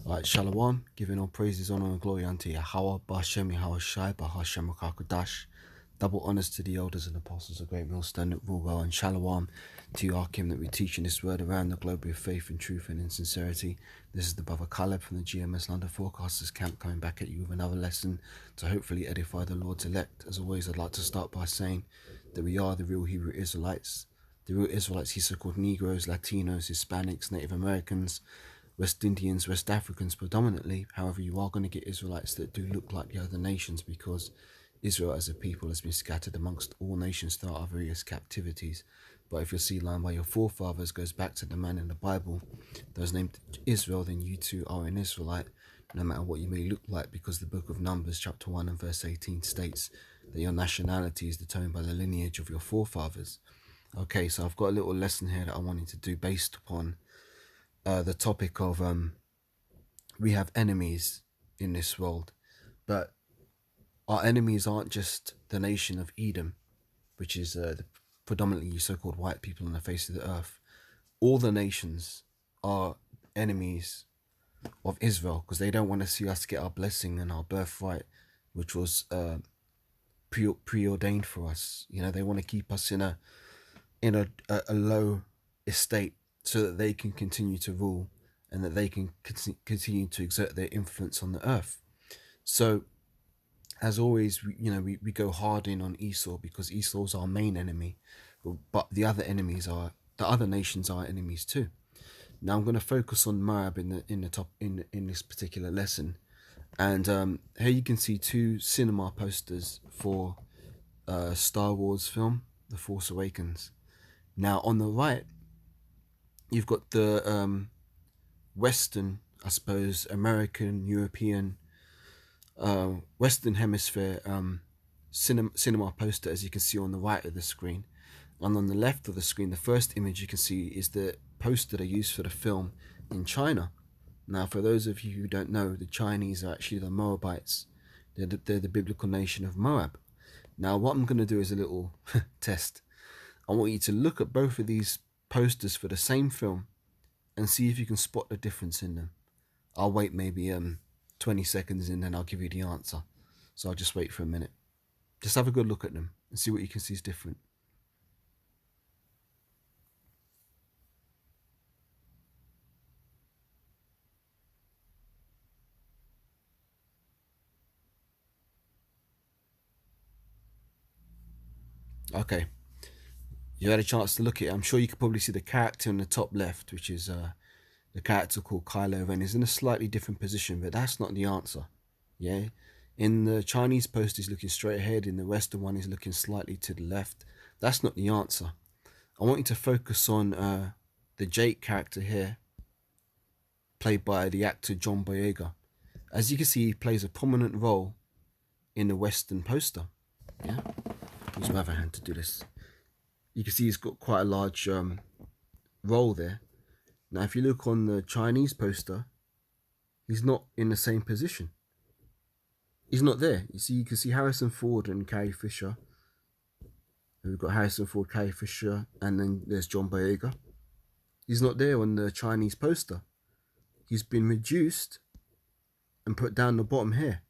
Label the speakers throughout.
Speaker 1: Alright, Shalom, giving all praises, honor, and glory unto Yahweh, Bashem, Yahweh Shai, Bahashem, Rakakadash. Double honors to the elders and apostles of Great Millstone that rule well, and Shalom to you, Akim, that we teach in this word around the globe with faith and truth and in sincerity. This is the brother Caleb from the GMS London Forecasters Camp coming back at you with another lesson to hopefully edify the Lord's elect. As always, I'd like to start by saying that we are the real Hebrew Israelites. The real Israelites, he so-called Negroes, Latinos, Hispanics, Native Americans, West Indians, West Africans predominantly. However, you are going to get Israelites that do look like the other nations, because Israel as a people has been scattered amongst all nations throughout our various captivities. But if your seed line by your forefathers goes back to the man in the Bible that was named Israel, then you too are an Israelite, no matter what you may look like, because the book of Numbers chapter 1 and verse 18 states that your nationality is determined by the lineage of your forefathers. Okay, so I've got a little lesson here that I wanted to do based upon the topic of we have enemies in this world, but our enemies aren't just the nation of Edom, which is the predominantly so-called white people on the face of the earth. All the nations are enemies of Israel, because they don't want to see us get our blessing and our birthright, which was preordained for us. You know, they want to keep us in a low estate, so that they can continue to rule and that they can continue to exert their influence on the earth. So, as always, we go hard in on Esau, because Esau's our main enemy, but the other nations are enemies too. Now I'm going to focus on Moab in this particular lesson, and here you can see two cinema posters for Star Wars film, The Force Awakens. Now on the right, you've got the Western, I suppose, American, European, Western Hemisphere cinema poster, as you can see on the right of the screen. And on the left of the screen, the first image you can see is the poster they used for the film in China. Now, for those of you who don't know, the Chinese are actually the Moabites. They're the biblical nation of Moab. Now, what I'm going to do is a little test. I want you to look at both of these posters for the same film and see if you can spot the difference in them. I'll wait maybe 20 seconds and then I'll give you the answer. So I'll just wait for a minute. Just have a good look at them and see what you can see is different. Okay, you had a chance to look at it. I'm sure you could probably see the character in the top left, which is the character called Kylo Ren, is in a slightly different position, but that's not the answer. Yeah, in the Chinese post he's looking straight ahead, in the Western one he's looking slightly to the left. That's not the answer. I want you to focus on the Jake character here, played by the actor John Boyega. As you can see, he plays a prominent role in the Western poster. Yeah, use my other hand to do this. You can see he's got quite a large role there. Now, if you look on the Chinese poster, he's not in the same position. He's not there. You can see Harrison Ford and Carrie Fisher. We've got Harrison Ford, Carrie Fisher, and then there's John Boyega. He's not there on the Chinese poster. He's been reduced and put down the bottom here.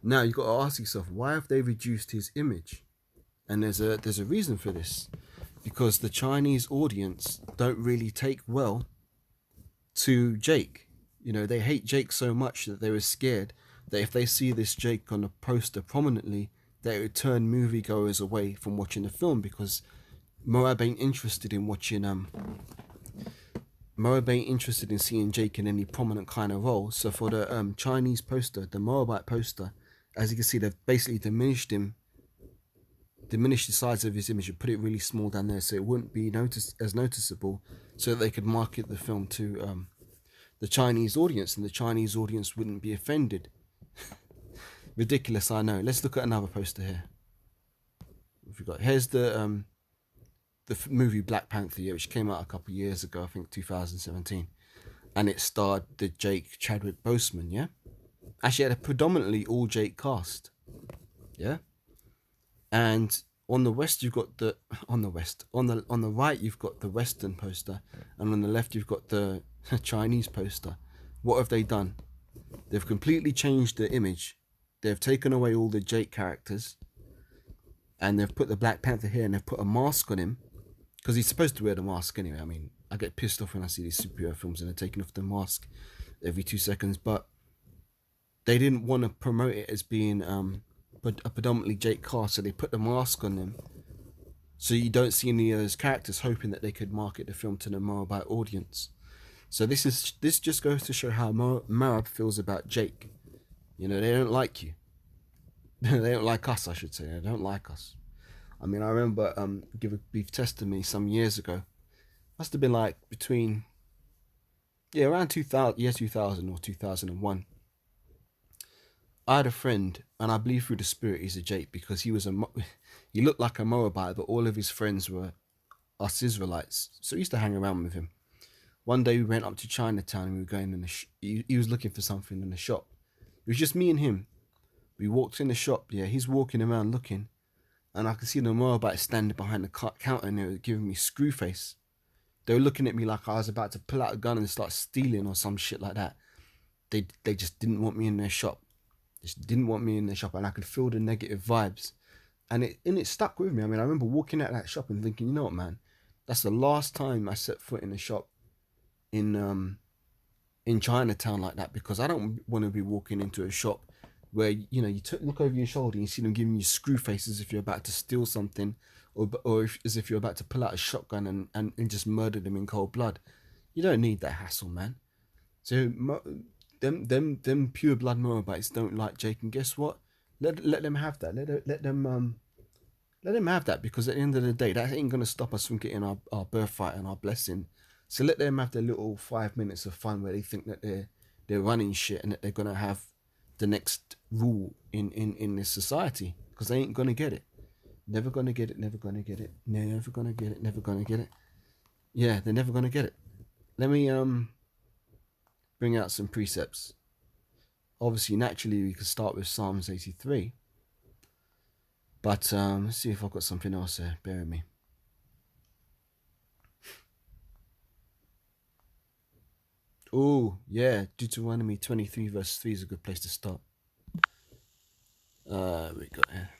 Speaker 1: Now, you've got to ask yourself, why have they reduced his image? And there's a reason for this. Because the Chinese audience don't really take well to Jake. You know, they hate Jake so much that they were scared that if they see this Jake on the poster prominently, they would turn moviegoers away from watching the film, because Moab ain't interested in watching Moab ain't interested in seeing Jake in any prominent kind of role. So for the Chinese poster, the Moabite poster, as you can see, they've basically diminished the size of his image and put it really small down there, so it wouldn't be as noticeable, so that they could market the film to the Chinese audience, and the Chinese audience wouldn't be offended. Ridiculous, I know. Let's look at another poster here. Here's the movie Black Panther, which came out a couple of years ago, I think 2017, and it starred the Jake Chadwick Boseman. Yeah, actually had a predominantly all Jake cast. Yeah. And on the west you've got on the right you've got the Western poster, and on the left you've got the Chinese poster. What have they done? They've completely changed the image. They've taken away all the Jake characters, and they've put the Black Panther here, and they've put a mask on him, because he's supposed to wear the mask anyway. I mean, I get pissed off when I see these superhero films and they're taking off the mask every 2 seconds, but they didn't want to promote it as being a predominantly Jake cast, so they put the mask on them, so you don't see any of those characters, hoping that they could market the film to the Moabite audience. So this just goes to show how Moab feels about Jake. You know, they don't like you. They don't like us, I should say. They don't like us. I mean, I remember give a brief testimony some years ago. Must have been like between, around 2000 or 2001. I had a friend, and I believe through the spirit he's a Jake, because he looked like a Moabite, but all of his friends were us Israelites. So I used to hang around with him. One day we went up to Chinatown and we were going in he was looking for something in the shop. It was just me and him. We walked in the shop, he's walking around looking, and I could see the Moabites standing behind the counter and they were giving me screw face. They were looking at me like I was about to pull out a gun and start stealing or some shit like that. They just didn't want me in their shop. Just didn't want me in their shop, and I could feel the negative vibes. And it stuck with me. I mean, I remember walking out of that shop and thinking, you know what, man? That's the last time I set foot in a shop in Chinatown like that, because I don't want to be walking into a shop where, you look over your shoulder and you see them giving you screw faces if you're about to steal something, or as if you're about to pull out a shotgun and just murder them in cold blood. You don't need that hassle, man. So them pure blood Moabites don't like Jake, and guess what? Let them have that. Let them have that, because at the end of the day, that ain't gonna stop us from getting our birthright and our blessing. So let them have their little 5 minutes of fun where they think that they're running shit and that they're gonna have the next rule in this society, because they ain't gonna get it. Never gonna get it. Never gonna get it. Never gonna get it. Never gonna get it. Yeah, they're never gonna get it. Let me bring out some precepts. Obviously, naturally, we could start with Psalms 83. But let's see if I've got something else there. Bear with me. Oh, yeah. Deuteronomy 23 verse 3 is a good place to start. We got here.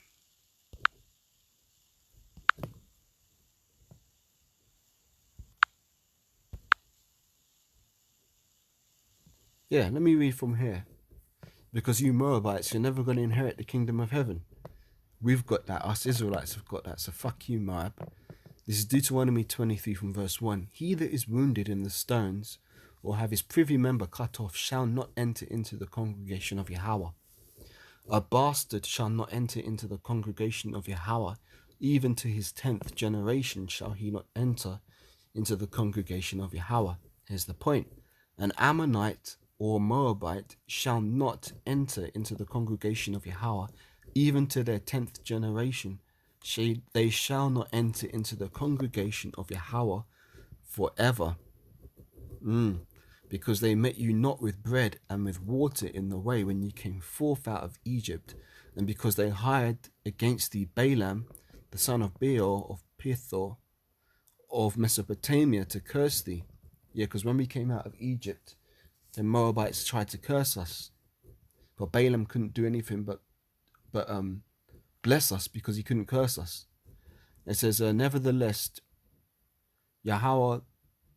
Speaker 1: Yeah, let me read from here. Because you Moabites, you're never going to inherit the kingdom of heaven. We've got that. Us Israelites have got that. So fuck you, Moab. This is Deuteronomy 23 from verse 1. He that is wounded in the stones, or have his privy member cut off, shall not enter into the congregation of Yahweh. A bastard shall not enter into the congregation of Yahweh. Even to his 10th generation shall he not enter into the congregation of Yahweh. Here's the point. An Ammonite or Moabite shall not enter into the congregation of Yahweh, even to their 10th generation. They shall not enter into the congregation of Yahweh forever. Because they met you not with bread and with water in the way when you came forth out of Egypt, and because they hired against thee Balaam, the son of Beor of Pithor of Mesopotamia, to curse thee. Yeah, because when we came out of Egypt, the Moabites tried to curse us, but Balaam couldn't do anything but bless us, because he couldn't curse us. It says, nevertheless, Yahweh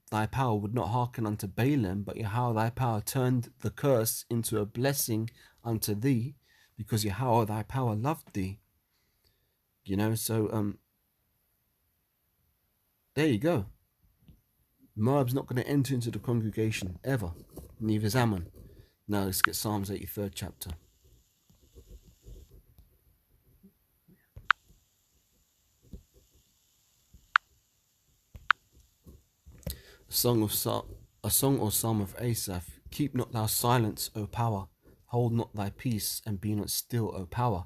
Speaker 1: thy power would not hearken unto Balaam, but Yahweh thy power turned the curse into a blessing unto thee, because Yahweh thy power loved thee. So there you go. Moab's not going to enter into the congregation ever. Neither is Ammon. Now let's get Psalms 83rd chapter. A song or psalm of Asaph. Keep not thou silence, O power. Hold not thy peace, and be not still, O power.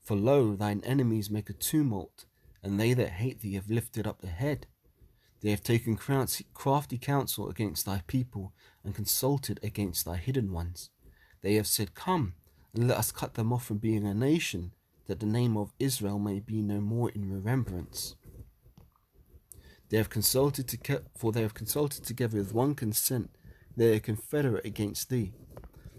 Speaker 1: For lo, thine enemies make a tumult, and they that hate thee have lifted up the head. They have taken crafty counsel against thy people, and consulted against thy hidden ones. They have said, Come, and let us cut them off from being a nation, that the name of Israel may be no more in remembrance. They have consulted together with one consent They are confederate against thee.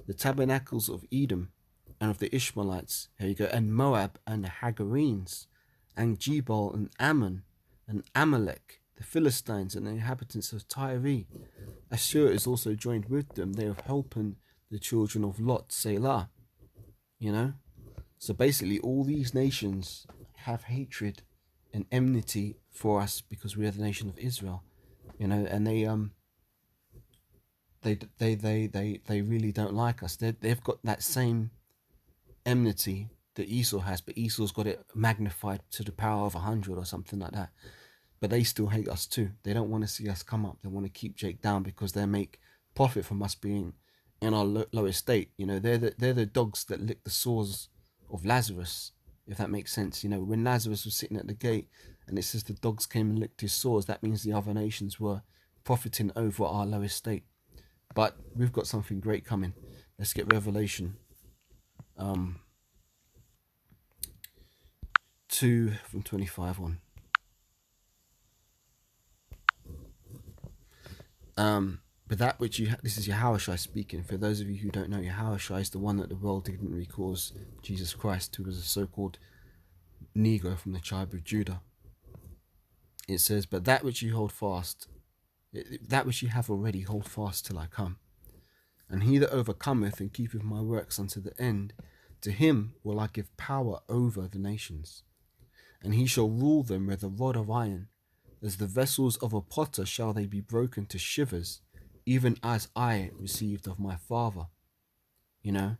Speaker 1: The tabernacles of Edom and of the Ishmaelites, here you go, and Moab and the Hagarenes, and Jebal and Ammon and Amalek, the Philistines and the inhabitants of Tyre. Ashur is also joined with them. They have helping the children of Lot, Selah. You know? So basically, all these nations have hatred and enmity for us because we are the nation of Israel. You know, and they really don't like us. They've got that same enmity that Esau has, but Esau's got it magnified to the power of 100 or something like that. But they still hate us too. They don't want to see us come up. They want to keep Jake down because they make profit from us being in our lowest state. You know, they're the dogs that lick the sores of Lazarus, if that makes sense. You know, when Lazarus was sitting at the gate and it says the dogs came and licked his sores, that means the other nations were profiting over our lowest state. But we've got something great coming. Let's get Revelation 2 from 25 on. But that which you, this is Yahushua speaking. For those of you who don't know, Yahushua is the one that the world didn't cause Jesus Christ, who was a so-called Negro from the tribe of Judah. It says, but that which you hold fast, that which you have already, hold fast till I come. And he that overcometh and keepeth my works unto the end, to him will I give power over the nations. And he shall rule them with a rod of iron. As the vessels of a potter shall they be broken to shivers, even as I received of my Father. You know?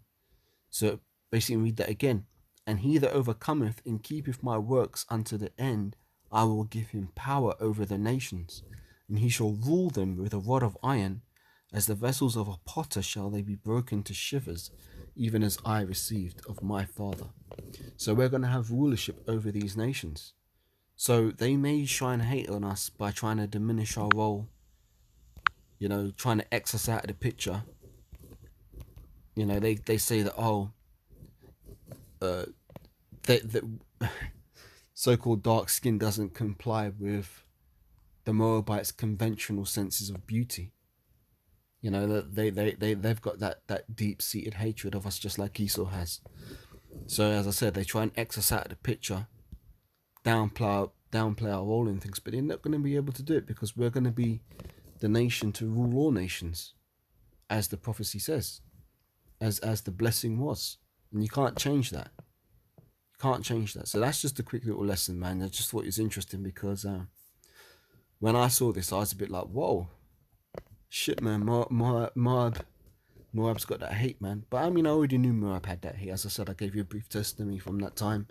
Speaker 1: So basically read that again. And he that overcometh and keepeth my works unto the end, I will give him power over the nations. And he shall rule them with a rod of iron. As the vessels of a potter shall they be broken to shivers, even as I received of my Father. So we're going to have rulership over these nations. So they may try and hate on us by trying to diminish our role, you know, trying to X us out of the picture. You know, they say that, oh, that so-called dark skin doesn't comply with the Moabites' conventional senses of beauty. You know, they've got that deep-seated hatred of us just like Esau has. So as I said, they try and X us out of the picture, downplay our role in things, but they're not going to be able to do it because we're going to be the nation to rule all nations, as the prophecy says, as the blessing was. And you can't change that. You can't change that. So that's just a quick little lesson, man. I just thought it was interesting because when I saw this, I was a bit like, whoa, shit, man, Moab's got that hate, man. But I mean, I already knew Moab had that hate. As I said, I gave you a brief testimony from that time.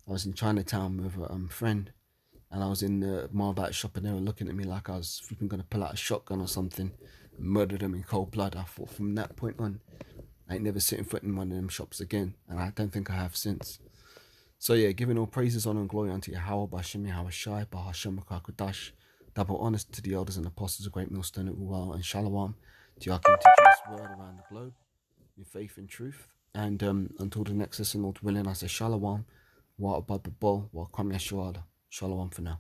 Speaker 1: I was in Chinatown with a friend, and I was in the Moabite shop, and they were looking at me like I was flipping going to pull out a shotgun or something and murder them in cold blood. I thought from that point on, I ain't never setting foot in one of them shops again, and I don't think I have since. So yeah, giving all praises, honor, and glory unto Yahweh, Bashem Yahushai, Bahashem Kodash. Double honors to the elders and apostles of Great Millstone at Uwal and Shalom, to our King teaching this word around the globe in faith and truth. And until the next lesson, Lord willing, I say Shalom, wa abad babol, wa kam yashuada. Shalom for now.